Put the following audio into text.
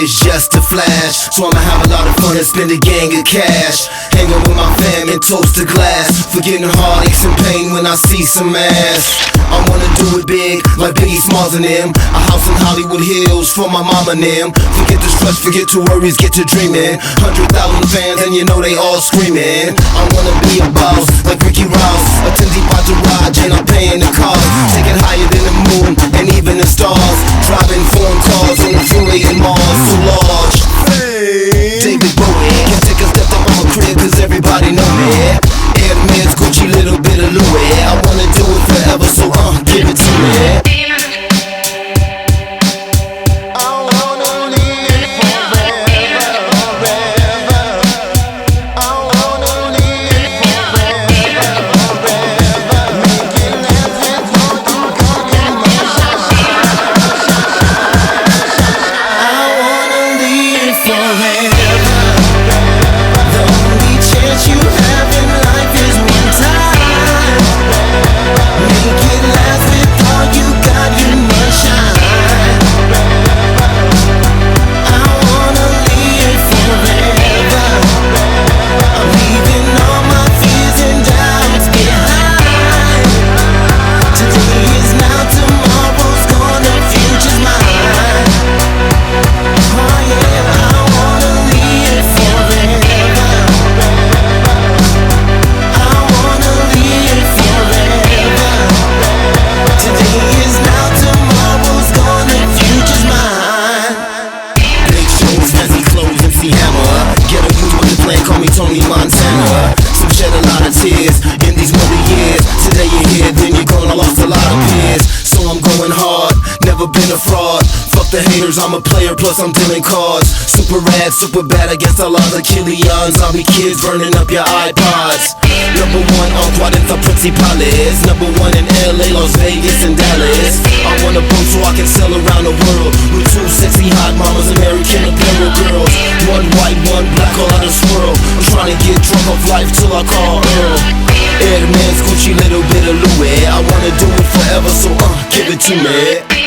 is just a flash. So I'ma have a lot of fun and spend a gang of cash. Hanging with my fam and toast to glass. Forgetting heartaches and pain when I see some ass. I wanna do it big, like Biggie Smalls and them. A house in Hollywood Hills for my mama and them. Forget the stress, forget to worries, get to dreaming. 100,000 fans and you know they all screaming. I wanna be a boss, like Ricky Ross. Attend deep entourage and I'm paying the cost. Take it higher than the moon and even the stars. Driving foreign cars on the freeway in Mars, so large. David Bowie can take a step up on my crib cause everybody know me. Airman's Gucci, little bit of Louis. I wanna do it forever, so give it to me. Some shed a lot of tears in these movie years. Today you're here, then you're gone. I lost a lot of peers, so I'm going hard. Never been a fraud. Fuck the haters, I'm a player, plus I'm dealing cards. Super rad, super bad against all other Killians. Zombie kids burning up your iPods. Number one on Cuarenta Principales. Number one in LA, Las Vegas, and Dallas. I want a boat so I can sail around the world with two sexy hot mamas, American Apparel girls. One white, one black, all out of swirl. I'm trying to get drunk off life till I call Earl. Airman's Gucci, little bit of Louis. I wanna do it forever, so give it to me.